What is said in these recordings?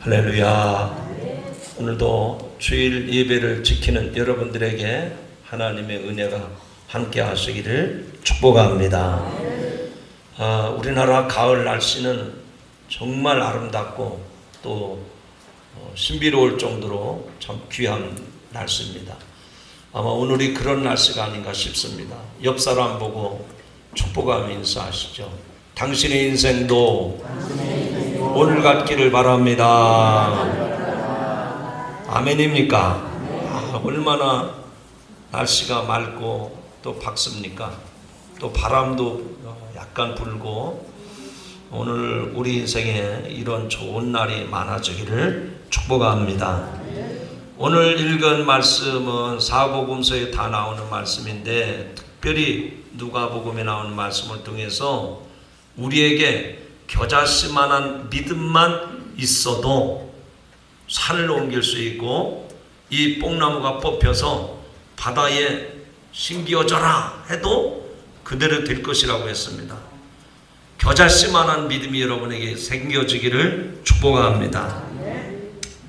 할렐루야. 오늘도 주일 예배를 지키는 여러분들에게 하나님의 은혜가 함께 하시기를 축복합니다. 우리나라 가을 날씨는 정말 아름답고 또 신비로울 정도로 참 귀한 날씨입니다. 아마 오늘이 그런 날씨가 아닌가 싶습니다. 옆 사람 보고 축복하며 인사하시죠. 당신의 인생도 오늘 같기를 바랍니다. 아멘입니까? 얼마나 날씨가 맑고 또 밝습니까? 또 바람도 약간 불고 오늘 우리 인생에 이런 좋은 날이 많아지기를 축복합니다. 오늘 읽은 말씀은 사복음서에 다 나오는 말씀인데 특별히 누가복음에 나오는 말씀을 통해서 우리에게 겨자씨만한 믿음만 있어도 산을 옮길 수 있고 이 뽕나무가 뽑혀서 바다에 심겨져라 해도 그대로 될 것이라고 했습니다. 겨자씨만한 믿음이 여러분에게 생겨지기를 축복합니다.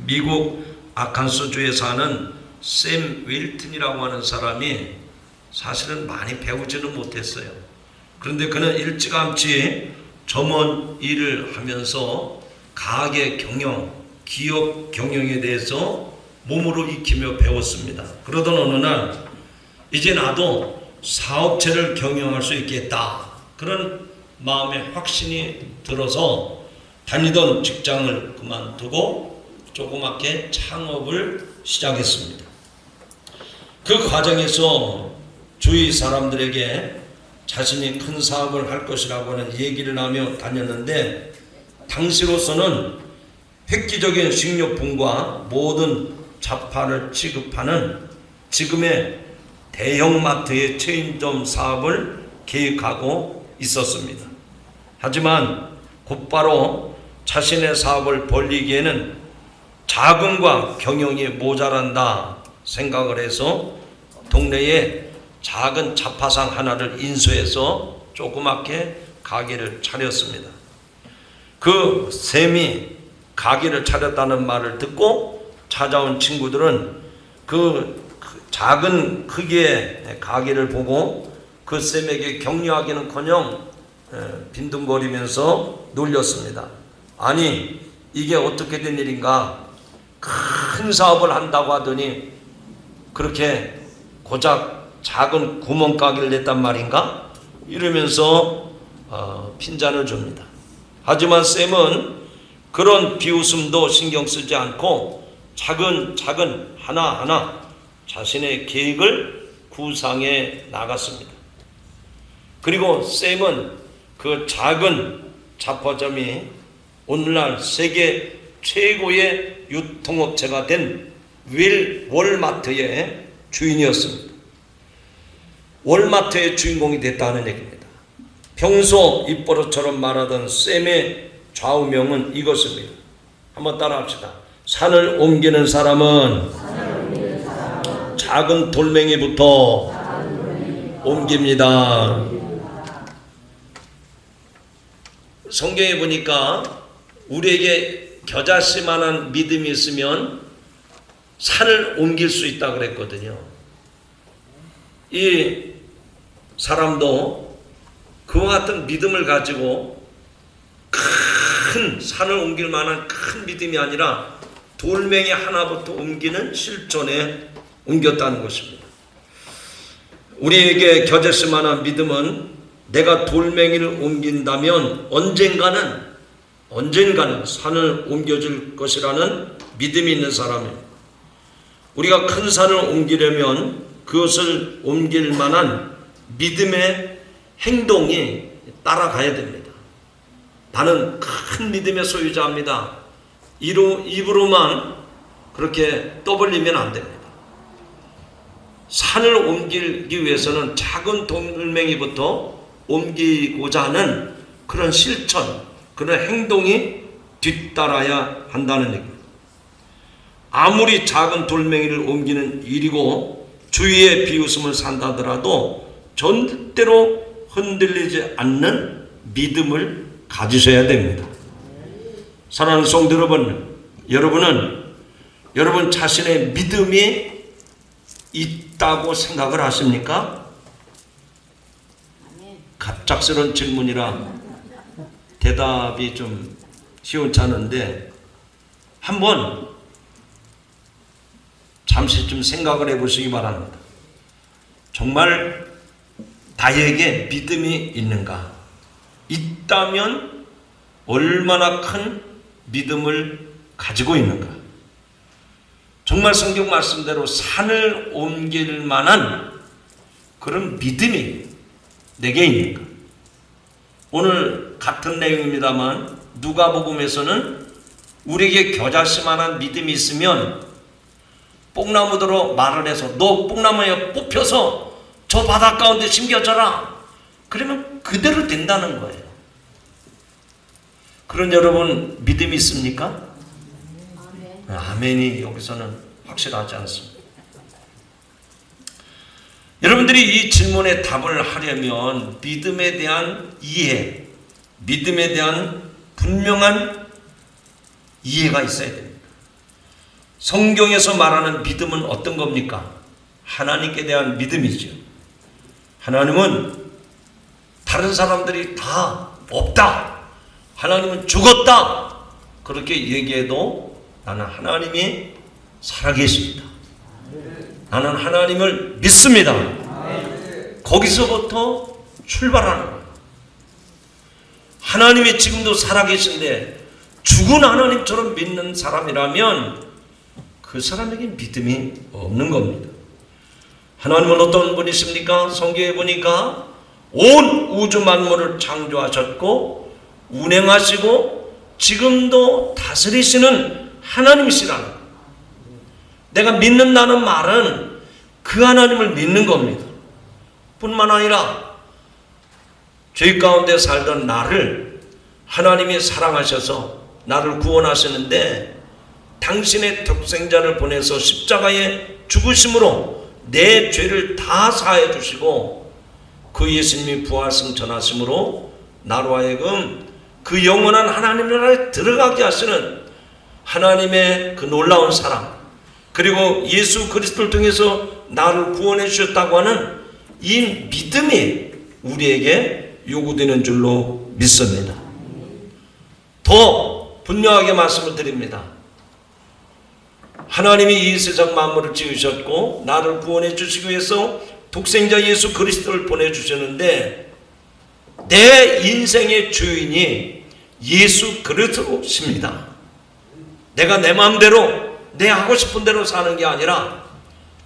미국 아칸소주에 사는 샘 윌튼이라고 하는 사람이 사실은 많이 배우지는 못했어요. 그런데 그는 일찌감치 점원 일을 하면서 가게 경영, 기업 경영에 대해서 몸으로 익히며 배웠습니다. 그러던 어느 날 이제 나도 사업체를 경영할 수 있겠다, 그런 마음의 확신이 들어서 다니던 직장을 그만두고 조그맣게 창업을 시작했습니다. 그 과정에서 주위 사람들에게 자신이 큰 사업을 할 것이라고 하는 얘기를 하며 다녔는데 당시로서는 획기적인 식료품과 모든 잡화를 취급하는 지금의 대형마트의 체인점 사업을 계획하고 있었습니다. 하지만 곧바로 자신의 사업을 벌리기에는 자금과 경영이 모자란다 생각을 해서 동네에 작은 잡화상 하나를 인수해서 조그맣게 가게를 차렸습니다. 그 샘이 가게를 차렸다는 말을 듣고 찾아온 친구들은 그 작은 크기의 가게를 보고 그 샘에게 격려하기는커녕 빈둥거리면서 놀렸습니다. 아니, 이게 어떻게 된 일인가? 큰 사업을 한다고 하더니 그렇게 고작 작은 구멍가게를 냈단 말인가? 이러면서 핀잔을 줍니다. 하지만 샘은 그런 비웃음도 신경 쓰지 않고 차근차근 하나하나 자신의 계획을 구상해 나갔습니다. 그리고 샘은 그 작은 잡화점이 오늘날 세계 최고의 유통업체가 된 월마트의 주인이었습니다. 월마트의 주인공이 됐다는 얘기입니다. 평소 입버릇처럼 말하던 샘의 좌우명은 이것입니다. 한번 따라합시다. 산을 옮기는 사람은 작은 돌멩이부터 옮깁니다. 성경에 보니까 우리에게 겨자씨만한 믿음이 있으면 산을 옮길 수 있다 그랬거든요. 이 사람도 그와 같은 믿음을 가지고 큰 산을 옮길 만한 큰 믿음이 아니라 돌멩이 하나부터 옮기는 실존에 옮겼다는 것입니다. 우리에게 겨자씨만한 믿음은 내가 돌멩이를 옮긴다면 언젠가는 산을 옮겨줄 것이라는 믿음이 있는 사람입니다. 우리가 큰 산을 옮기려면 그것을 옮길 만한 믿음의 행동이 따라가야 됩니다. 나는 큰 믿음의 소유자입니다. 입으로만 그렇게 떠벌리면 안 됩니다. 산을 옮기기 위해서는 작은 돌멩이부터 옮기고자 하는 그런 실천, 그런 행동이 뒤따라야 한다는 얘기입니다. 아무리 작은 돌멩이를 옮기는 일이고 주위의 비웃음을 산다더라도 절대로 흔들리지 않는 믿음을 가지셔야 됩니다. 사랑하는 성도 여러분, 여러분 자신의 믿음이 있다고 생각을 하십니까? 갑작스러운 질문이라 대답이 좀 시원치 않은데 한번 잠시 좀 생각을 해보시기 바랍니다. 정말 나에게 믿음이 있는가? 있다면 얼마나 큰 믿음을 가지고 있는가? 정말 성경 말씀대로 산을 옮길 만한 그런 믿음이 내게 있는가? 오늘 같은 내용입니다만 누가복음에서는 우리에게 겨자씨만한 믿음이 있으면 뽕나무대로 말을 해서 너 뽕나무에 뽑혀서 저 바닷 가운데 심겨져라. 그러면 그대로 된다는 거예요. 그런 여러분 믿음이 있습니까? 아멘이 여기서는 확실하지 않습니다. 여러분들이 이 질문에 답을 하려면 믿음에 대한 이해, 믿음에 대한 분명한 이해가 있어야 됩니다. 성경에서 말하는 믿음은 어떤 겁니까? 하나님께 대한 믿음이죠. 하나님은 다른 사람들이 다 없다. 하나님은 죽었다. 그렇게 얘기해도 나는 하나님이 살아계십니다. 나는 하나님을 믿습니다. 거기서부터 출발하는 거예요. 하나님이 지금도 살아계신데 죽은 하나님처럼 믿는 사람이라면 그 사람에게 믿음이 없는 겁니다. 하나님은 어떤 분이십니까? 성경에 보니까 온 우주 만물을 창조하셨고 운행하시고 지금도 다스리시는 하나님이시라는 거예요. 내가 믿는다는 말은 그 하나님을 믿는 겁니다. 뿐만 아니라 죄 가운데 살던 나를 하나님이 사랑하셔서 나를 구원하시는데 당신의 독생자를 보내서 십자가에 죽으심으로 내 죄를 다 사해 주시고 그 예수님이 부활 승천하심으로 나로 하여금 그 영원한 하나님 나라에 들어가게 하시는 하나님의 그 놀라운 사랑, 그리고 예수 그리스도를 통해서 나를 구원해 주셨다고 하는 이 믿음이 우리에게 요구되는 줄로 믿습니다. 더 분명하게 말씀을 드립니다. 하나님이 이 세상 만물을 지으셨고 나를 구원해 주시기 위해서 독생자 예수 그리스도를 보내주셨는데 내 인생의 주인이 예수 그리스도십니다. 내가 내 마음대로 내 하고 싶은 대로 사는 게 아니라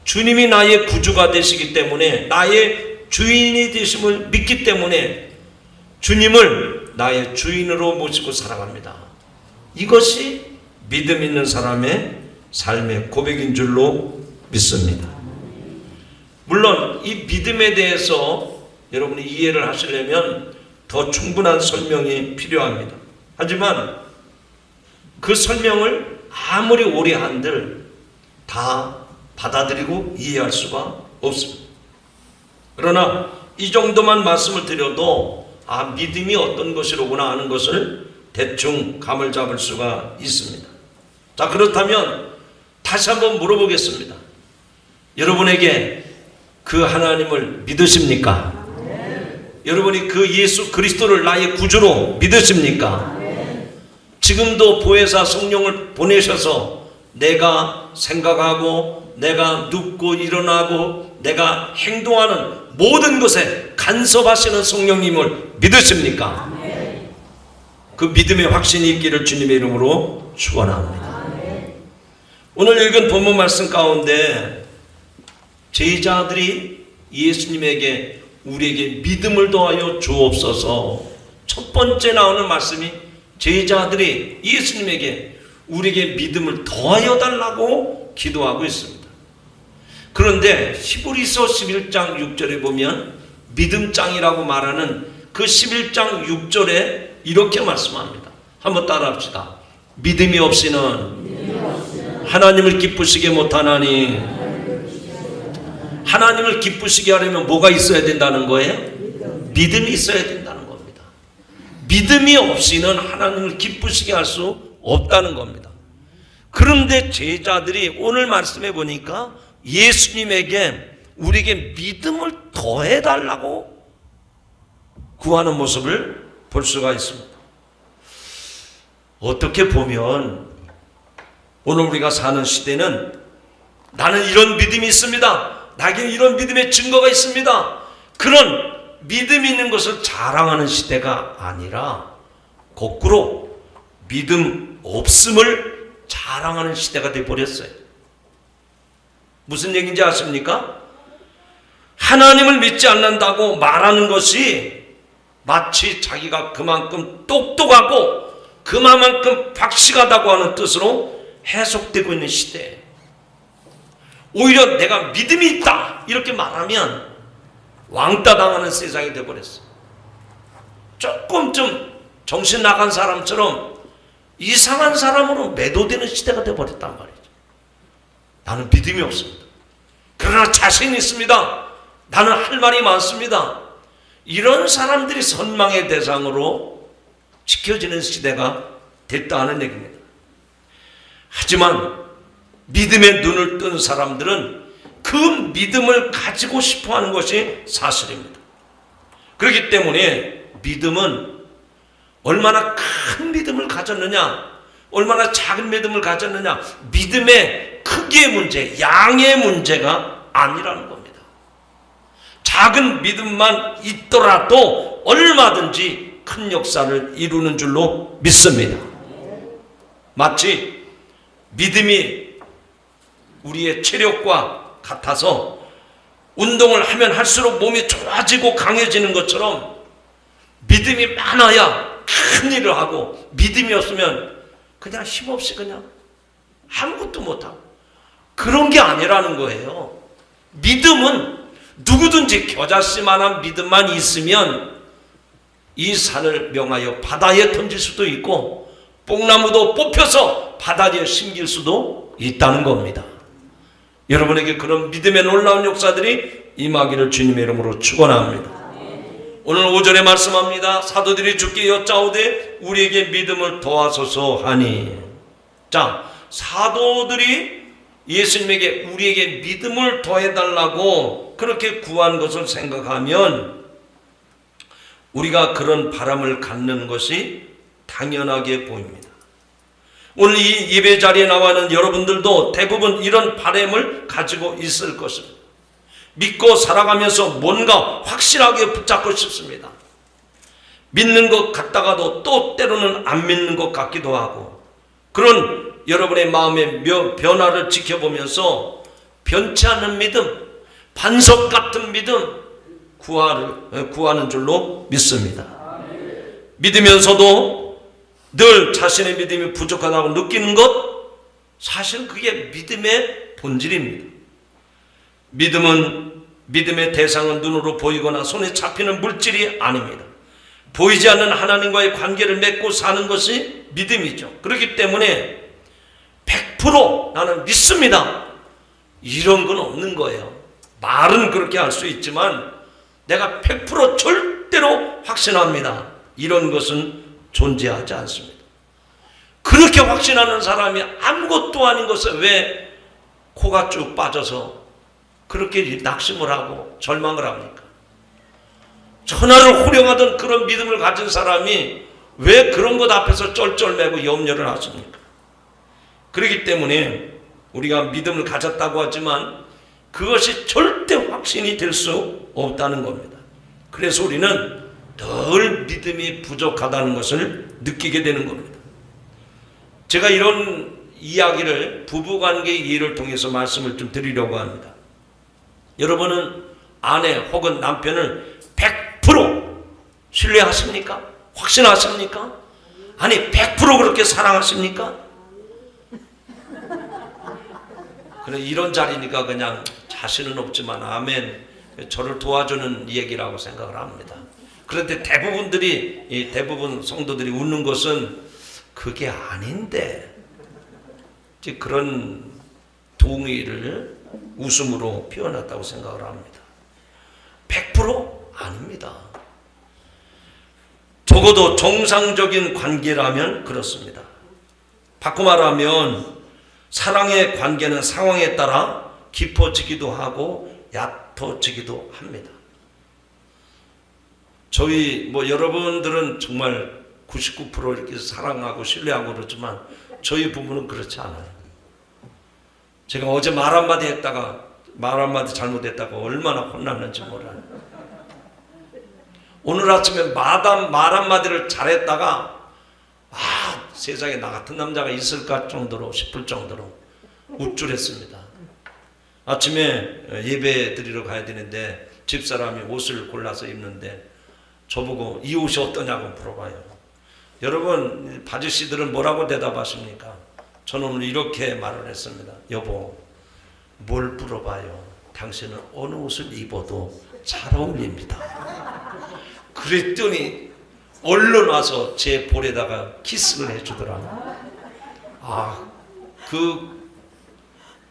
주님이 나의 구주가 되시기 때문에 나의 주인이 되심을 믿기 때문에 주님을 나의 주인으로 모시고 살아갑니다. 이것이 믿음 있는 사람의 삶의 고백인 줄로 믿습니다. 물론 이 믿음에 대해서 여러분이 이해를 하시려면 더 충분한 설명이 필요합니다. 하지만 그 설명을 아무리 오래 한들 다 받아들이고 이해할 수가 없습니다. 그러나 이 정도만 말씀을 드려도 믿음이 어떤 것이로구나 하는 것을 대충 감을 잡을 수가 있습니다. 자, 그렇다면 다시 한번 물어보겠습니다. 여러분에게 그 하나님을 믿으십니까? 여러분이 그 예수 그리스도를 나의 구주로 믿으십니까? 지금도 보혜사 성령을 보내셔서 내가 생각하고 내가 눕고 일어나고 내가 행동하는 모든 것에 간섭하시는 성령님을 믿으십니까? 그 믿음의 확신이 있기를 주님의 이름으로 축원합니다. 오늘 읽은 본문 말씀 가운데 제자들이 예수님에게 우리에게 믿음을 더하여 주옵소서, 첫 번째 나오는 말씀이 제자들이 예수님에게 우리에게 믿음을 더하여 달라고 기도하고 있습니다. 그런데 히브리서 11장 6절에 보면 믿음장이라고 말하는 그 11장 6절에 이렇게 말씀합니다. 한번 따라합시다. 믿음이 없이는 하나님을 기쁘시게 못하나니. 하나님을 기쁘시게 하려면 뭐가 있어야 된다는 거예요? 믿음이 있어야 된다는 겁니다. 믿음이 없이는 하나님을 기쁘시게 할 수 없다는 겁니다. 그런데 제자들이 오늘 말씀해 보니까 예수님에게 우리에게 믿음을 더해달라고 구하는 모습을 볼 수가 있습니다. 어떻게 보면 오늘 우리가 사는 시대는 나는 이런 믿음이 있습니다, 나에게 이런 믿음의 증거가 있습니다, 그런 믿음이 있는 것을 자랑하는 시대가 아니라 거꾸로 믿음 없음을 자랑하는 시대가 되어버렸어요. 무슨 얘기인지 아십니까? 하나님을 믿지 않는다고 말하는 것이 마치 자기가 그만큼 똑똑하고 그만큼 박식하다고 하는 뜻으로 해석되고 있는 시대에, 오히려 내가 믿음이 있다 이렇게 말하면 왕따 당하는 세상이 되어버렸어요. 조금 좀 정신 나간 사람처럼 이상한 사람으로 매도되는 시대가 되어버렸단 말이죠. 나는 믿음이 없습니다, 그러나 자신이 있습니다, 나는 할 말이 많습니다, 이런 사람들이 선망의 대상으로 지켜지는 시대가 됐다는 얘기입니다. 하지만 믿음의 눈을 뜬 사람들은 그 믿음을 가지고 싶어하는 것이 사실입니다. 그렇기 때문에 믿음은 얼마나 큰 믿음을 가졌느냐, 얼마나 작은 믿음을 가졌느냐, 믿음의 크기의 문제, 양의 문제가 아니라는 겁니다. 작은 믿음만 있더라도 얼마든지 큰 역사를 이루는 줄로 믿습니다. 마치 믿음이 우리의 체력과 같아서 운동을 하면 할수록 몸이 좋아지고 강해지는 것처럼 믿음이 많아야 큰 일을 하고, 믿음이 없으면 그냥 힘없이 그냥 아무것도 못하고, 그런 게 아니라는 거예요. 믿음은 누구든지 겨자씨만한 믿음만 있으면 이 산을 명하여 바다에 던질 수도 있고 뽕나무도 뽑혀서 바다에 심길 수도 있다는 겁니다. 여러분에게 그런 믿음의 놀라운 역사들이 임하기를 주님의 이름으로 축원합니다. 오늘 5절에 말씀합니다. 사도들이 주께 여짜오되 우리에게 믿음을 더하소서 하니. 자, 사도들이 예수님에게 우리에게 믿음을 더해달라고 그렇게 구한 것을 생각하면 우리가 그런 바람을 갖는 것이 당연하게 보입니다. 오늘 이 예배 자리에 나와는 여러분들도 대부분 이런 바람을 가지고 있을 것입니다. 믿고 살아가면서 뭔가 확실하게 붙잡고 싶습니다. 믿는 것 같다가도 또 때로는 안 믿는 것 같기도 하고, 그런 여러분의 마음의 변화를 지켜보면서 변치 않는 믿음, 반석 같은 믿음 구하는 줄로 믿습니다. 믿으면서도 늘 자신의 믿음이 부족하다고 느끼는 것, 사실 그게 믿음의 본질입니다. 믿음의 대상은 눈으로 보이거나 손에 잡히는 물질이 아닙니다. 보이지 않는 하나님과의 관계를 맺고 사는 것이 믿음이죠. 그렇기 때문에 100% 나는 믿습니다, 이런 건 없는 거예요. 말은 그렇게 할 수 있지만 내가 100% 절대로 확신합니다, 이런 것은 존재하지 않습니다. 그렇게 확신하는 사람이 아무것도 아닌 것을 왜 코가 쭉 빠져서 그렇게 낙심을 하고 절망을 합니까? 천하를 호령하던 그런 믿음을 가진 사람이 왜 그런 것 앞에서 쩔쩔매고 염려를 하십니까? 그렇기 때문에 우리가 믿음을 가졌다고 하지만 그것이 절대 확신이 될 수 없다는 겁니다. 그래서 우리는 늘 믿음이 부족하다는 것을 느끼게 되는 겁니다. 제가 이런 이야기를 부부관계의 예를 통해서 말씀을 좀 드리려고 합니다. 여러분은 아내 혹은 남편을 100% 신뢰하십니까? 확신하십니까? 아니 100% 그렇게 사랑하십니까? 그래, 이런 자리니까 그냥 자신은 없지만 아멘, 저를 도와주는 얘기라고 생각을 합니다. 그런데 대부분 성도들이 웃는 것은 그게 아닌데, 그런 동의를 웃음으로 표현했다고 생각을 합니다. 100% 아닙니다. 적어도 정상적인 관계라면 그렇습니다. 바꿔 말하면 사랑의 관계는 상황에 따라 깊어지기도 하고 얕아지기도 합니다. 저희 여러분들은 정말 99% 이렇게 사랑하고 신뢰하고 그러지만 저희 부부는 그렇지 않아요. 제가 어제 말 한마디 잘못했다가 얼마나 혼났는지 몰라요. 오늘 아침에 말 한마디를 잘했다가 세상에 나 같은 남자가 있을까 싶을 정도로 우쭐했습니다. 아침에 예배 드리러 가야 되는데 집사람이 옷을 골라서 입는데 저보고 이 옷이 어떠냐고 물어봐요. 여러분 바지씨들은 뭐라고 대답하십니까? 저는 오늘 이렇게 말을 했습니다. 여보, 뭘 물어봐요. 당신은 어느 옷을 입어도 잘 어울립니다. 그랬더니 얼른 와서 제 볼에다가 키스를 해주더라고요. 그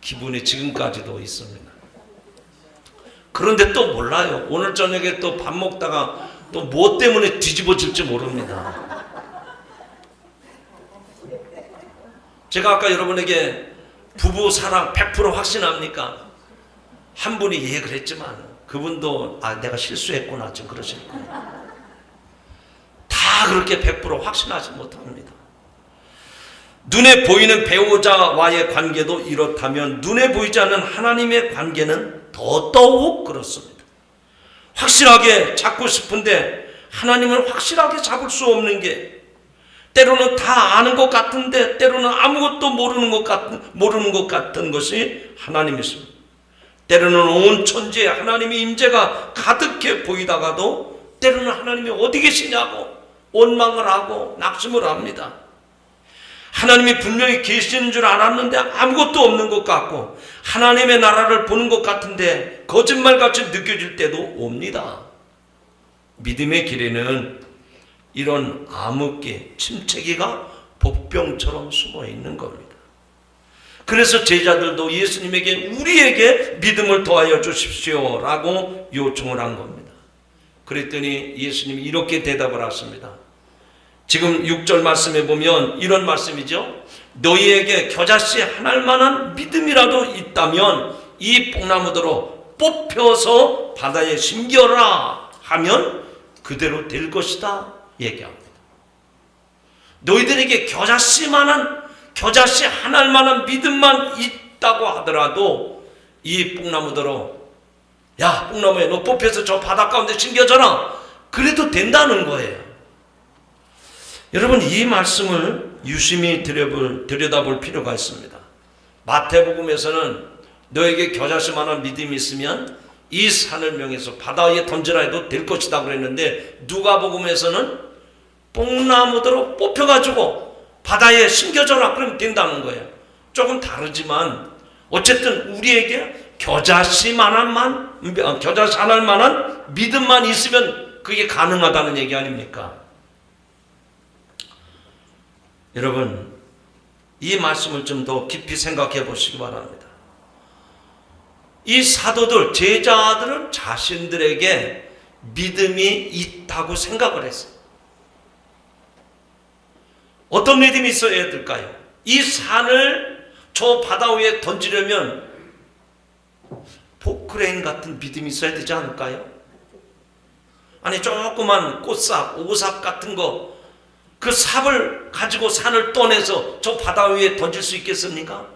기분이 지금까지도 있습니다. 그런데 또 몰라요. 오늘 저녁에 또 밥 먹다가 또 뭐 때문에 뒤집어질지 모릅니다. 제가 아까 여러분에게 부부 사랑 100% 확신합니까? 한 분이 얘기를 했지만 그분도 내가 실수했구나 지금 그러실 거예요. 다 그렇게 100% 확신하지 못합니다. 눈에 보이는 배우자와의 관계도 이렇다면 눈에 보이지 않는 하나님의 관계는 더더욱 그렇습니다. 확실하게 잡고 싶은데 하나님을 확실하게 잡을 수 없는 게 때로는 다 아는 것 같은데 때로는 아무것도 모르는 것 같은 것이 하나님이십니다. 때로는 온 천지에 하나님의 임재가 가득해 보이다가도 때로는 하나님이 어디 계시냐고 원망을 하고 낙심을 합니다. 하나님이 분명히 계시는 줄 알았는데 아무것도 없는 것 같고 하나님의 나라를 보는 것 같은데 거짓말같이 느껴질 때도 옵니다. 믿음의 길에는 이런 암흑기, 침체기가 복병처럼 숨어 있는 겁니다. 그래서 제자들도 예수님에게 우리에게 믿음을 더하여 주십시오 라고 요청을 한 겁니다. 그랬더니 예수님이 이렇게 대답을 하십니다. 지금 6절 말씀에 보면 이런 말씀이죠. 너희에게 겨자씨 하나만한 믿음이라도 있다면 이 뽕나무대로 뽑혀서 바다에 심겨라 하면 그대로 될 것이다 얘기합니다. 너희들에게 겨자씨 하나만한 믿음만 있다고 하더라도 이 뽕나무대로 야 뽕나무에 너 뽑혀서 저 바다 가운데 심겨져라 그래도 된다는 거예요. 여러분 이 말씀을 유심히 들여다볼 필요가 있습니다. 마태복음에서는 너에게 겨자씨만한 믿음이 있으면 이 산을 명해서 바다에 던지라 해도 될 것이다 그랬는데 누가복음에서는 뽕나무대로 뽑혀가지고 바다에 심겨져라 그러면 된다는 거예요. 조금 다르지만 어쨌든 우리에게 겨자씨 하나만한 믿음만 있으면 그게 가능하다는 얘기 아닙니까? 여러분 이 말씀을 좀 더 깊이 생각해 보시기 바랍니다. 이 사도들, 제자들은 자신들에게 믿음이 있다고 생각을 했어요. 어떤 믿음이 있어야 될까요? 이 산을 저 바다 위에 던지려면 포크레인 같은 믿음이 있어야 되지 않을까요? 아니 조그만 꽃삽, 오삽 같은 거 그 삽을 가지고 산을 떠내서 저 바다 위에 던질 수 있겠습니까?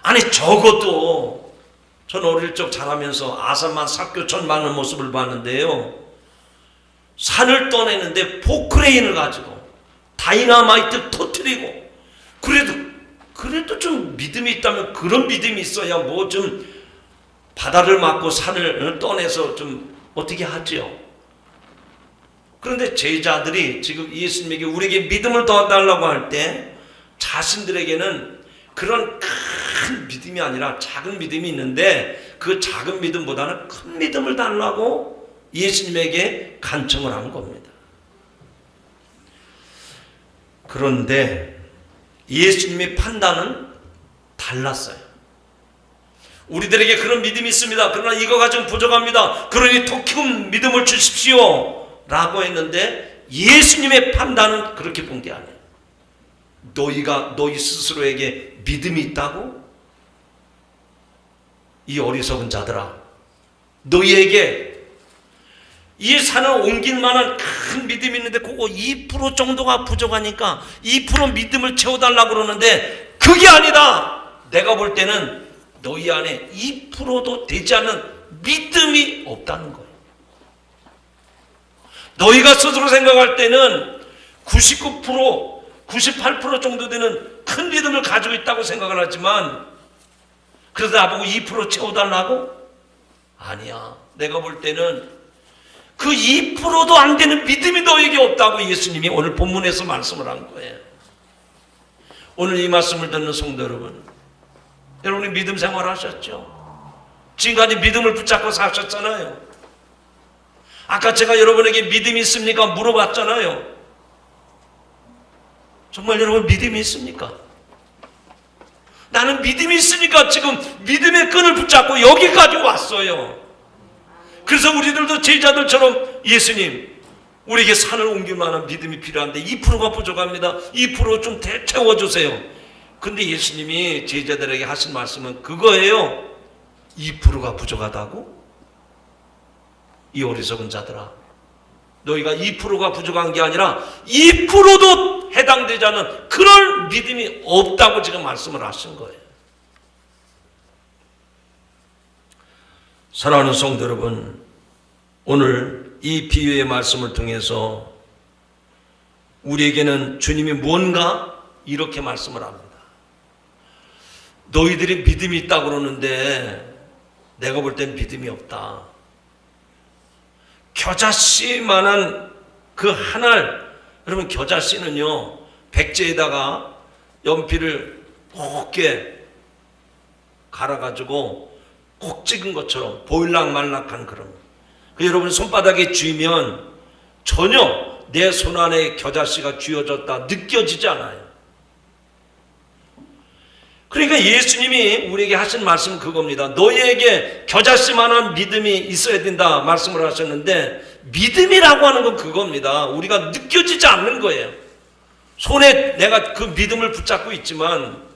아니 적어도 전 어릴 적 자라면서 아산만 삽교천 많은 모습을 봤는데요. 산을 떠내는데 포크레인을 가지고 다이너마이트 터뜨리고 그래도 좀 믿음이 있다면 그런 믿음이 있어야 뭐 좀 바다를 막고 산을 떠내서 좀 어떻게 하지요. 그런데 제자들이 지금 예수님에게 우리에게 믿음을 더달라고 할 때 자신들에게는 그런 큰 믿음이 아니라 작은 믿음이 있는데 그 작은 믿음보다는 큰 믿음을 달라고 예수님에게 간청을 한 겁니다. 그런데 예수님의 판단은 달랐어요. 우리들에게 그런 믿음이 있습니다. 그러나 이거 가지고 부족합니다. 그러니 더 큰 믿음을 주십시오 라고 했는데 예수님의 판단은 그렇게 본 게 아니에요. 너희 스스로에게 믿음이 있다고? 이 어리석은 자들아, 너희에게 이 산을 옮길 만한 큰 믿음이 있는데 그거 2% 정도가 부족하니까 2% 믿음을 채워달라고 그러는데 그게 아니다. 내가 볼 때는 너희 안에 2%도 되지 않는 믿음이 없다는 거예요. 너희가 스스로 생각할 때는 99%, 98% 정도 되는 큰 믿음을 가지고 있다고 생각을 하지만 그래서 나보고 2% 채워달라고? 아니야. 내가 볼 때는 그 2%도 안 되는 믿음이 너에게 없다고 예수님이 오늘 본문에서 말씀을 한 거예요. 오늘 이 말씀을 듣는 성도 여러분, 여러분이 믿음 생활 하셨죠? 지금까지 믿음을 붙잡고 사셨잖아요. 아까 제가 여러분에게 믿음이 있습니까? 물어봤잖아요. 정말 여러분 믿음이 있습니까? 나는 믿음이 있으니까 지금 믿음의 끈을 붙잡고 여기까지 왔어요. 그래서 우리들도 제자들처럼 예수님, 우리에게 산을 옮길 만한 믿음이 필요한데 2%가 부족합니다. 2% 좀 채워주세요. 근데 예수님이 제자들에게 하신 말씀은 그거예요. 2%가 부족하다고? 이 어리석은 자들아, 너희가 2%가 부족한 게 아니라 2%도 해당되지 않은 그럴 믿음이 없다고 지금 말씀을 하신 거예요. 사랑하는 성도 여러분, 오늘 이 비유의 말씀을 통해서 우리에게는 주님이 뭔가 이렇게 말씀을 합니다. 너희들이 믿음이 있다고 그러는데 내가 볼 땐 믿음이 없다. 겨자씨만한 그 한 알, 여러분 겨자씨는요 백제에다가 연필을 곱게 갈아가지고 콕 찍은 것처럼 보일락말락한 그런, 여러분 손바닥에 쥐면 전혀 내 손 안에 겨자씨가 쥐어졌다 느껴지지 않아요. 그러니까 예수님이 우리에게 하신 말씀은 그겁니다. 너희에게 겨자씨만한 믿음이 있어야 된다 말씀을 하셨는데, 믿음이라고 하는 건 그겁니다. 우리가 느껴지지 않는 거예요. 손에 내가 그 믿음을 붙잡고 있지만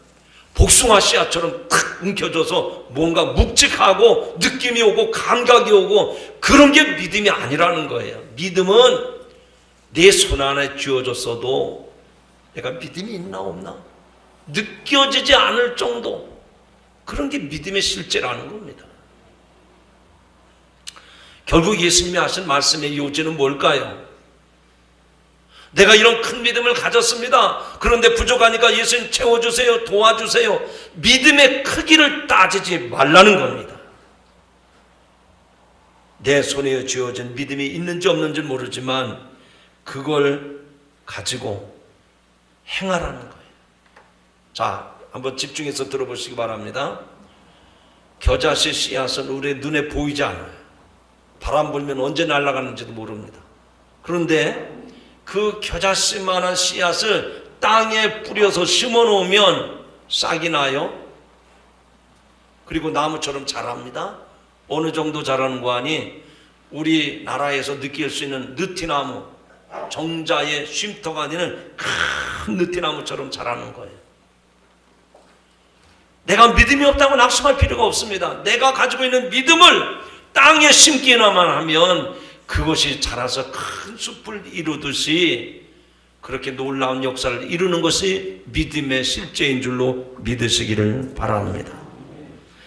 복숭아 씨앗처럼 탁 움켜져서 뭔가 묵직하고 느낌이 오고 감각이 오고 그런 게 믿음이 아니라는 거예요. 믿음은 내 손 안에 쥐어졌어도 내가 믿음이 있나 없나 느껴지지 않을 정도, 그런 게 믿음의 실제라는 겁니다. 결국 예수님이 하신 말씀의 요지는 뭘까요? 내가 이런 큰 믿음을 가졌습니다. 그런데 부족하니까 예수님 채워주세요, 도와주세요. 믿음의 크기를 따지지 말라는 겁니다. 내 손에 쥐어진 믿음이 있는지 없는지 모르지만 그걸 가지고 행하라는 거예요. 자, 한번 집중해서 들어보시기 바랍니다. 겨자씨 씨앗은 우리 눈에 보이지 않아요. 바람 불면 언제 날아가는지도 모릅니다. 그런데 그 겨자씨만한 씨앗을 땅에 뿌려서 심어 놓으면 싹이 나요. 그리고 나무처럼 자랍니다. 어느 정도 자라는 거 아니, 우리나라에서 느낄 수 있는 느티나무, 정자의 쉼터가 아니는 큰 느티나무처럼 자라는 거예요. 내가 믿음이 없다고 낙심할 필요가 없습니다. 내가 가지고 있는 믿음을 땅에 심기나만 하면 그것이 자라서 큰 숲을 이루듯이 그렇게 놀라운 역사를 이루는 것이 믿음의 실제인 줄로 믿으시기를 바랍니다.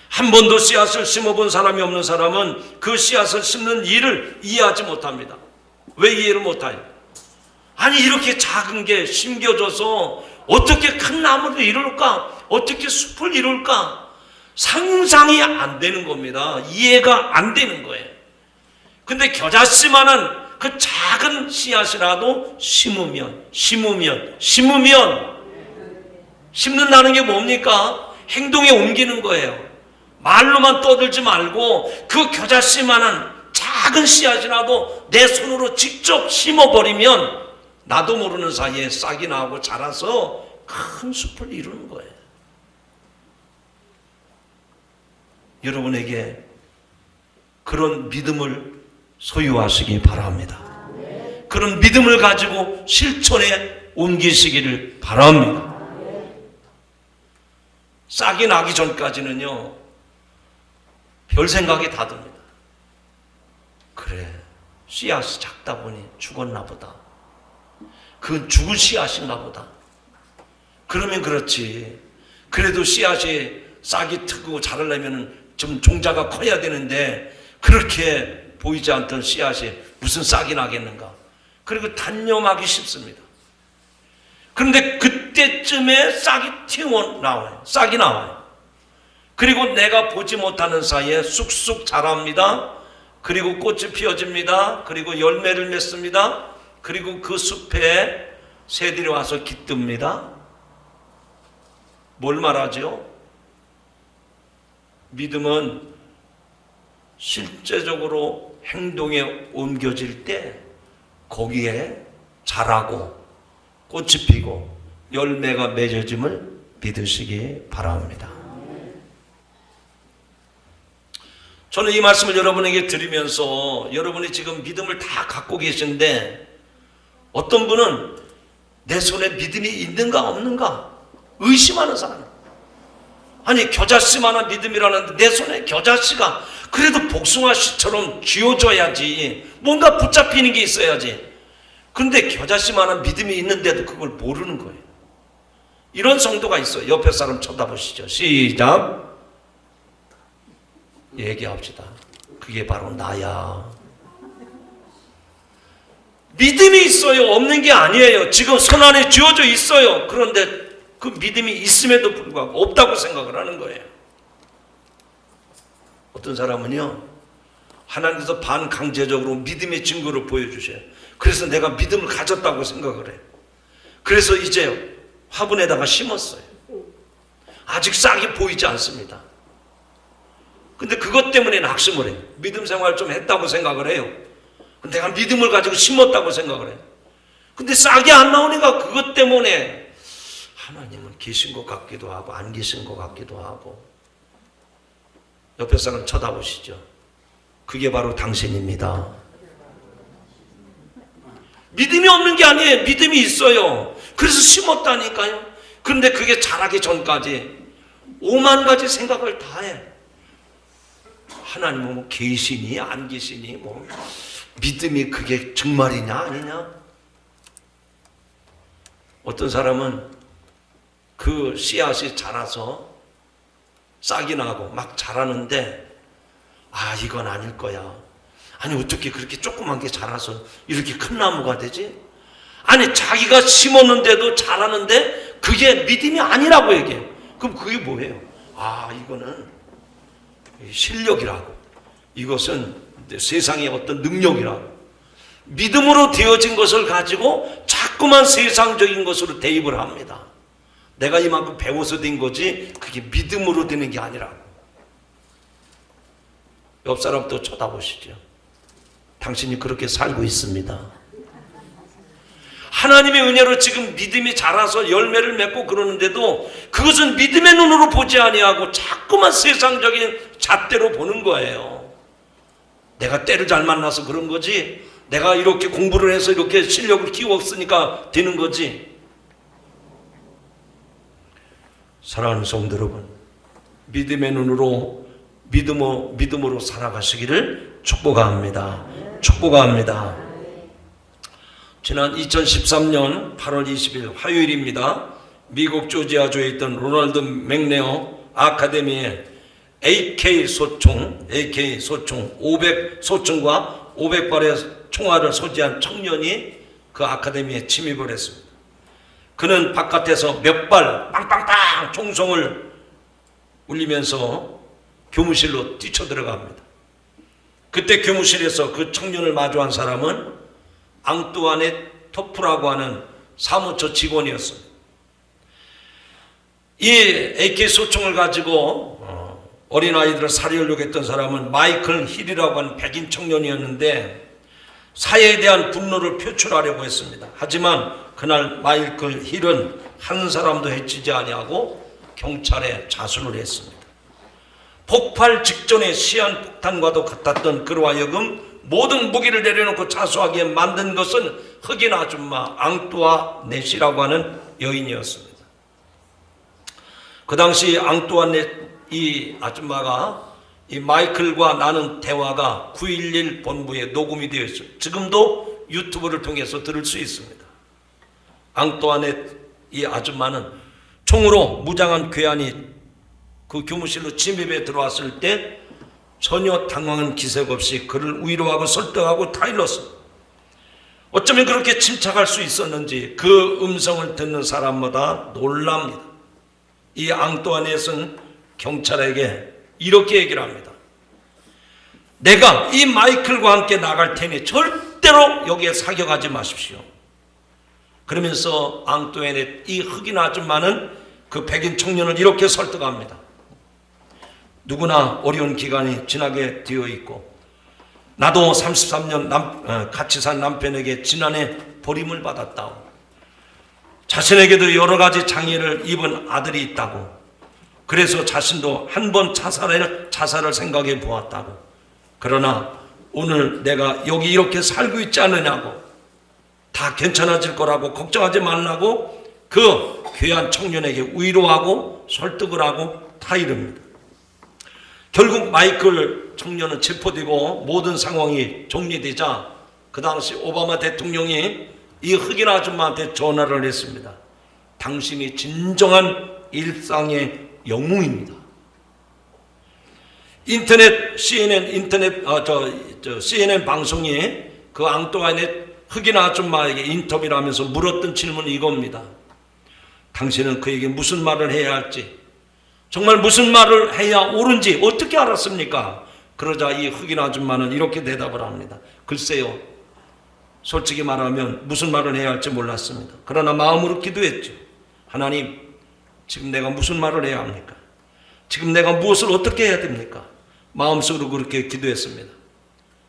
한 번도 씨앗을 심어본 사람이 없는 사람은 그 씨앗을 심는 일을 이해하지 못합니다. 왜 이해를 못해요? 아니, 이렇게 작은 게 심겨져서 어떻게 큰 나무를 이룰까? 어떻게 숲을 이룰까? 상상이 안 되는 겁니다. 이해가 안 되는 거예요. 근데 겨자씨만한 그 작은 씨앗이라도 심으면 심는다는 게 뭡니까? 행동에 옮기는 거예요. 말로만 떠들지 말고 그 겨자씨만한 작은 씨앗이라도 내 손으로 직접 심어버리면 나도 모르는 사이에 싹이 나고 자라서 큰 숲을 이루는 거예요. 여러분에게 그런 믿음을 소유하시기 바랍니다. 그런 믿음을 가지고 실천에 옮기시기를 바랍니다. 싹이 나기 전까지는요, 별 생각이 다 듭니다. 그래, 씨앗이 작다 보니 죽었나 보다. 그건 죽은 씨앗인가 보다. 그러면 그렇지. 그래도 씨앗이 싹이 트고 자라려면 좀 종자가 커야 되는데 그렇게 보이지 않던 씨앗이 무슨 싹이 나겠는가. 그리고 단념하기 쉽습니다. 그런데 그때쯤에 싹이 튀어나와요. 싹이 나와요. 그리고 내가 보지 못하는 사이에 쑥쑥 자랍니다. 그리고 꽃이 피어집니다. 그리고 열매를 맺습니다. 그리고 그 숲에 새들이 와서 깃듭니다. 뭘 말하죠? 믿음은 실제적으로 행동에 옮겨질 때 거기에 자라고 꽃이 피고 열매가 맺어짐을 믿으시기 바랍니다. 저는 이 말씀을 여러분에게 드리면서 여러분이 지금 믿음을 다 갖고 계신데 어떤 분은 내 손에 믿음이 있는가 없는가 의심하는 사람. 아니 겨자씨만한 믿음이라는데 내 손에 겨자씨가 그래도 복숭아씨처럼 쥐어줘야지, 뭔가 붙잡히는 게 있어야지. 그런데 겨자씨만한 믿음이 있는데도 그걸 모르는 거예요. 이런 성도가 있어요. 옆에 사람 쳐다보시죠. 시작. 얘기합시다. 그게 바로 나야. 믿음이 있어요. 없는 게 아니에요. 지금 손 안에 쥐어져 있어요. 그런데 그 믿음이 있음에도 불구하고 없다고 생각을 하는 거예요. 어떤 사람은요, 하나님께서 반강제적으로 믿음의 증거를 보여주셔요. 그래서 내가 믿음을 가졌다고 생각을 해요. 그래서 이제 화분에다가 심었어요. 아직 싹이 보이지 않습니다. 근데 그것 때문에 낙심을 해요. 믿음 생활 좀 했다고 생각을 해요. 내가 믿음을 가지고 심었다고 생각을 해요. 근데 싹이 안 나오니까 그것 때문에 하나님은 계신 것 같기도 하고 안 계신 것 같기도 하고. 옆에 사람 쳐다보시죠. 그게 바로 당신입니다. 믿음이 없는 게 아니에요. 믿음이 있어요. 그래서 심었다니까요. 그런데 그게 자라기 전까지 오만 가지 생각을 다 해. 하나님은 뭐 계시니 안 계시니, 뭐 믿음이 그게 정말이냐 아니냐. 어떤 사람은 그 씨앗이 자라서 싹이 나고 막 자라는데 아 이건 아닐 거야. 아니 어떻게 그렇게 조그만 게 자라서 이렇게 큰 나무가 되지? 아니 자기가 심었는데도 자라는데 그게 믿음이 아니라고 얘기해요. 그럼 그게 뭐예요? 아 이거는 실력이라고, 이것은 세상의 어떤 능력이라고. 믿음으로 되어진 것을 가지고 자꾸만 세상적인 것으로 대입을 합니다. 내가 이만큼 배워서 된 거지 그게 믿음으로 되는 게 아니라고. 옆 사람도 쳐다보시죠. 당신이 그렇게 살고 있습니다. 하나님의 은혜로 지금 믿음이 자라서 열매를 맺고 그러는데도 그것은 믿음의 눈으로 보지 아니하고 자꾸만 세상적인 잣대로 보는 거예요. 내가 때를 잘 만나서 그런 거지, 내가 이렇게 공부를 해서 이렇게 실력을 키웠으니까 되는 거지. 사랑하는 성도 여러분, 믿음의 눈으로 믿음으로 살아가시기를 축복합니다. 축복합니다. 지난 2013년 8월 20일 화요일입니다. 미국 조지아주에 있던 로널드 맥네어 아카데미에 AK 소총 500소총과 500발의 총알을 소지한 청년이 그 아카데미에 침입을 했습니다. 그는 바깥에서 몇 발 빵빵빵 총성을 울리면서 교무실로 뛰쳐들어갑니다. 그때 교무실에서 그 청년을 마주한 사람은 앙뚜아네 토프라고 하는 사무처 직원이었습니다. 이 AK 소총을 가지고 어린아이들을 살해하려고 했던 사람은 마이클 힐이라고 하는 백인 청년이었는데 사회에 대한 분노를 표출하려고 했습니다. 하지만 그날 마이클 힐은 한 사람도 해치지 아니하고 경찰에 자수를 했습니다. 폭발 직전에 시한폭탄과도 같았던 그로 하여금 모든 무기를 내려놓고 자수하게 만든 것은 흑인 아줌마 앙뚜아넷이라고 하는 여인이었습니다. 그 당시 앙뚜아넷 이 아줌마가 이 마이클과 나눈 대화가 9.11 본부에 녹음이 되어 있어요. 지금도 유튜브를 통해서 들을 수 있습니다. 앙뚜아넷 이 아줌마는 총으로 무장한 괴한이 그 교무실로 침입해 들어왔을 때 전혀 당황한 기색 없이 그를 위로하고 설득하고 타일렀습니다. 어쩌면 그렇게 침착할 수 있었는지 그 음성을 듣는 사람마다 놀랍니다. 이 앙뚜아넷은 경찰에게 이렇게 얘기를 합니다. 내가 이 마이클과 함께 나갈 테니 절대로 여기에 사격하지 마십시오. 그러면서 앙뚜아넷 이 흑인 아줌마는 그 백인 청년을 이렇게 설득합니다. 누구나 어려운 기간이 지나게 되어 있고 나도 33년 같이 산 남편에게 지난해 버림을 받았다고, 자신에게도 여러 가지 장애를 입은 아들이 있다고, 그래서 자신도 한 번 자살을 생각해 보았다고, 그러나 오늘 내가 여기 이렇게 살고 있지 않느냐고, 다 괜찮아질 거라고 걱정하지 말라고 그 귀한 청년에게 위로하고 설득을 하고 타이릅니다. 결국 마이클 청년은 체포되고 모든 상황이 정리되자 그 당시 오바마 대통령이 이 흑인 아줌마한테 전화를 했습니다. 당신이 진정한 일상의 영웅입니다. CNN 방송이 그 앙뚜아넷 흑인 아줌마에게 인터뷰를 하면서 물었던 질문이 이겁니다. 당신은 그에게 무슨 말을 해야 할지, 정말 무슨 말을 해야 옳은지 어떻게 알았습니까? 그러자 이 흑인 아줌마는 이렇게 대답을 합니다. 글쎄요, 솔직히 말하면 무슨 말을 해야 할지 몰랐습니다. 그러나 마음으로 기도했죠. 하나님, 지금 내가 무슨 말을 해야 합니까? 지금 내가 무엇을 어떻게 해야 됩니까? 마음속으로 그렇게 기도했습니다.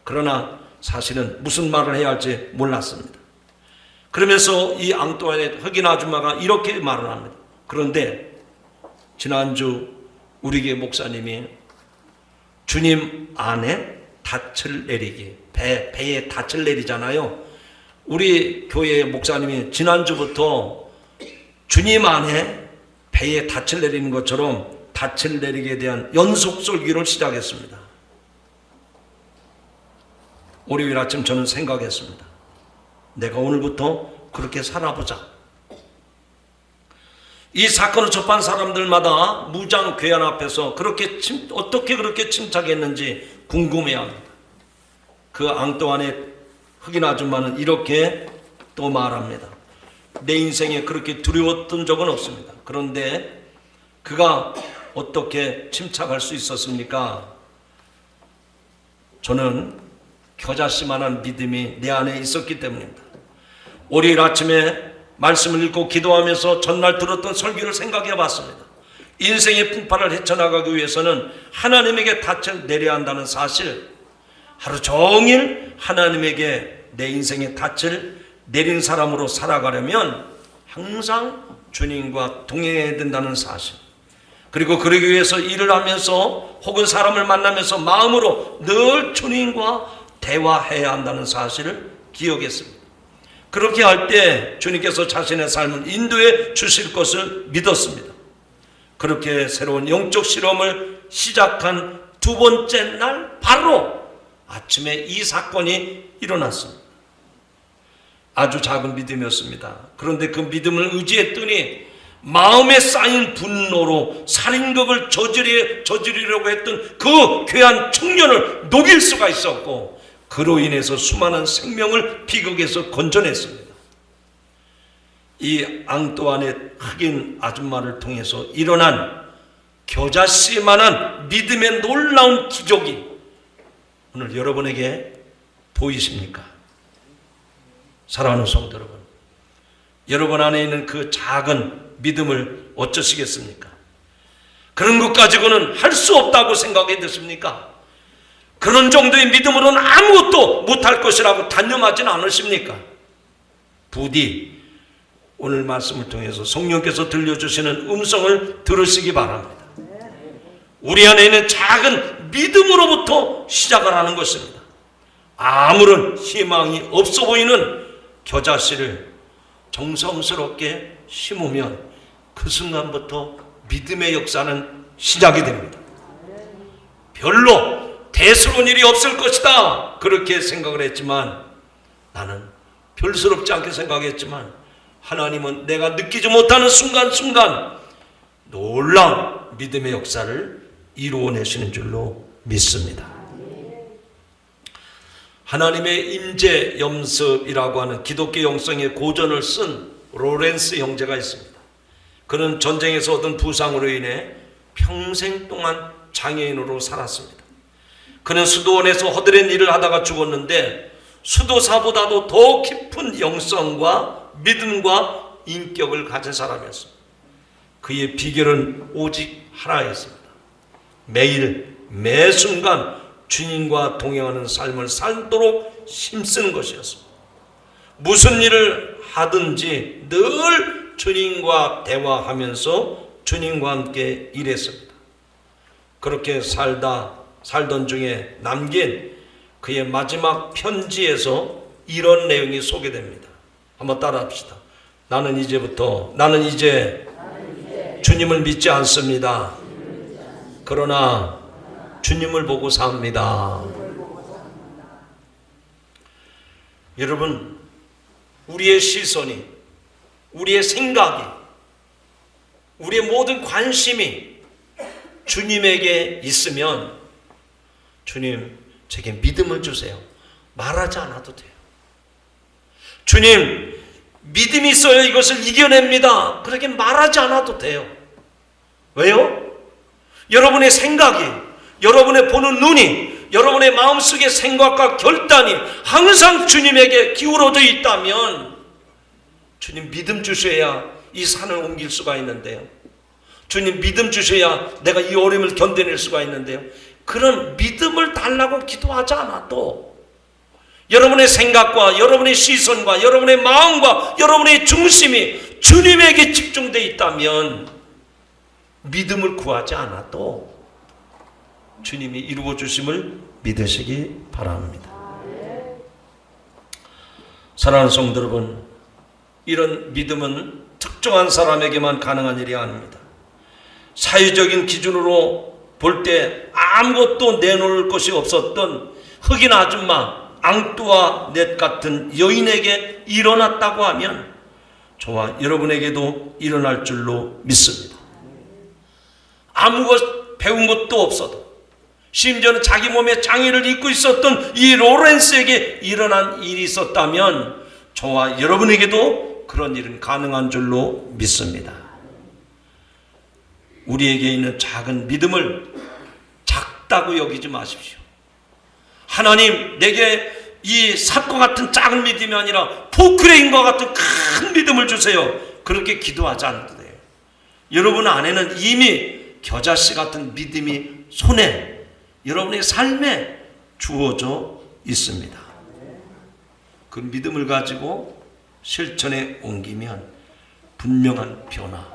그러나 사실은 무슨 말을 해야 할지 몰랐습니다. 그러면서 이 앙뚜아넷 흑인 아줌마가 이렇게 말을 합니다. 그런데 지난주 우리 교회 목사님이 주님 안에 닻을 내리기, 배에 닻을 내리잖아요. 우리 교회 목사님이 지난주부터 주님 안에 배에 닻을 내리는 것처럼 닻을 내리기에 대한 연속 설교를 시작했습니다. 월요일 아침 저는 생각했습니다. 내가 오늘부터 그렇게 살아보자. 이 사건을 접한 사람들마다 무장 괴한 앞에서 어떻게 그렇게 침착했는지 궁금해합니다. 그 앙뚜아넷 흑인 아줌마는 이렇게 또 말합니다. 내 인생에 그렇게 두려웠던 적은 없습니다. 그런데 그가 어떻게 침착할 수 있었습니까? 저는 겨자씨만한 믿음이 내 안에 있었기 때문입니다. 월요일 아침에 말씀을 읽고 기도하면서 전날 들었던 설교를 생각해 봤습니다. 인생의 풍파를 헤쳐나가기 위해서는 하나님에게 닻을 내려야 한다는 사실, 하루 종일 하나님에게 내 인생의 닻을 내린 사람으로 살아가려면 항상 주님과 동행해야 된다는 사실, 그리고 그러기 위해서 일을 하면서 혹은 사람을 만나면서 마음으로 늘 주님과 대화해야 한다는 사실을 기억했습니다. 그렇게 할 때 주님께서 자신의 삶을 인도해 주실 것을 믿었습니다. 그렇게 새로운 영적 실험을 시작한 두 번째 날 바로 아침에 이 사건이 일어났습니다. 아주 작은 믿음이었습니다. 그런데 그 믿음을 의지했더니 마음에 쌓인 분노로 살인극을 저지르려고 했던 그 괴한 청년을 녹일 수가 있었고, 그로 인해서 수많은 생명을 비극에서 건져냈습니다. 이 앙뚜아넷 흑인 아줌마를 통해서 일어난 겨자씨만한 믿음의 놀라운 기적이 오늘 여러분에게 보이십니까? 사랑하는 성도 여러분, 여러분 안에 있는 그 작은 믿음을 어쩌시겠습니까? 그런 것 가지고는 할 수 없다고 생각이 드십니까? 그런 정도의 믿음으로는 아무것도 못할 것이라고 단념하지는 않으십니까? 부디 오늘 말씀을 통해서 성령께서 들려주시는 음성을 들으시기 바랍니다. 우리 안에 있는 작은 믿음으로부터 시작을 하는 것입니다. 아무런 희망이 없어 보이는 겨자씨를 정성스럽게 심으면 그 순간부터 믿음의 역사는 시작이 됩니다. 별로 대수로운 일이 없을 것이다 그렇게 생각을 했지만, 나는 별스럽지 않게 생각했지만, 하나님은 내가 느끼지 못하는 순간순간 놀라운 믿음의 역사를 이루어내시는 줄로 믿습니다. 하나님의 임재 염습이라고 하는 기독교 영성의 고전을 쓴 로렌스 형제가 있습니다. 그는 전쟁에서 얻은 부상으로 인해 평생 동안 장애인으로 살았습니다. 그는 수도원에서 허드렛 일을 하다가 죽었는데, 수도사보다도 더 깊은 영성과 믿음과 인격을 가진 사람이었습니다. 그의 비결은 오직 하나였습니다. 매일 매순간 주님과 동행하는 삶을 살도록 힘쓰는 것이었습니다. 무슨 일을 하든지 늘 주님과 대화하면서 주님과 함께 일했습니다. 그렇게 살던 중에 남긴 그의 마지막 편지에서 이런 내용이 소개됩니다. 한번 따라합시다. 나는 이제 주님을 믿지 않습니다. 그러나 주님을 보고 삽니다. 여러분, 우리의 시선이, 우리의 생각이, 우리의 모든 관심이 주님에게 있으면, 주님, 제게 믿음을 주세요. 말하지 않아도 돼요. 주님, 믿음이 있어야 이것을 이겨냅니다. 그렇게 말하지 않아도 돼요. 왜요? 여러분의 생각이, 여러분의 보는 눈이, 여러분의 마음속의 생각과 결단이 항상 주님에게 기울어져 있다면, 주님 믿음 주셔야 이 산을 옮길 수가 있는데요. 주님 믿음 주셔야 내가 이 어려움을 견뎌낼 수가 있는데요. 그런 믿음을 달라고 기도하지 않아도 여러분의 생각과 여러분의 시선과 여러분의 마음과 여러분의 중심이 주님에게 집중되어 있다면, 믿음을 구하지 않아도 주님이 이루어 주심을 믿으시기 바랍니다. 사랑하는 성도 여러분, 이런 믿음은 특정한 사람에게만 가능한 일이 아닙니다. 사회적인 기준으로 볼 때 아무것도 내놓을 것이 없었던 흑인 아줌마 앙뚜아 넷 같은 여인에게 일어났다고 하면 저와 여러분에게도 일어날 줄로 믿습니다. 아무것 배운 것도 없어도, 심지어는 자기 몸에 장애를 입고 있었던 이 로렌스에게 일어난 일이 있었다면 저와 여러분에게도 그런 일은 가능한 줄로 믿습니다. 우리에게 있는 작은 믿음을 작다고 여기지 마십시오. 하나님, 내게 이 삽과 같은 작은 믿음이 아니라 포크레인과 같은 큰 믿음을 주세요. 그렇게 기도하지 않아도 돼요. 여러분 안에는 이미 겨자씨 같은 믿음이 손에, 여러분의 삶에 주어져 있습니다. 그 믿음을 가지고 실천에 옮기면 분명한 변화,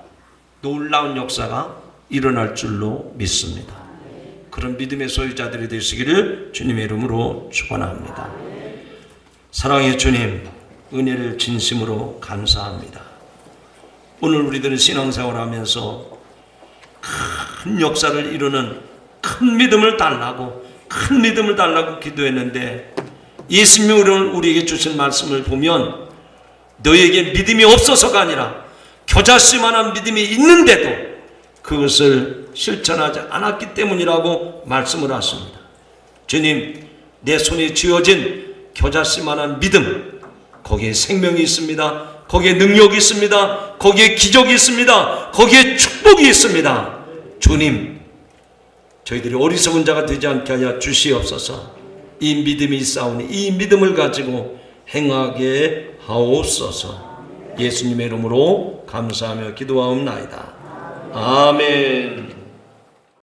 놀라운 역사가 일어날 줄로 믿습니다. 그런 믿음의 소유자들이 되시기를 주님의 이름으로 축원합니다. 사랑의 주님, 은혜를 진심으로 감사합니다. 오늘 우리들은 신앙생활하면서 큰 역사를 이루는 큰 믿음을 달라고 기도했는데, 예수님이 우리에게 주신 말씀을 보면 너에게 믿음이 없어서가 아니라 겨자씨만한 믿음이 있는데도 그것을 실천하지 않았기 때문이라고 말씀을 하십니다. 주님, 내 손에 쥐어진 겨자씨만한 믿음, 거기에 생명이 있습니다. 거기에 능력이 있습니다. 거기에 기적이 있습니다. 거기에 축복이 있습니다. 주님, 저희들이 어리석은 자가 되지 않게 하여 주시옵소서. 이 믿음이 있사오니 이 믿음을 가지고 행하게 하옵소서. 예수님의 이름으로 감사하며 기도하옵나이다. 아멘.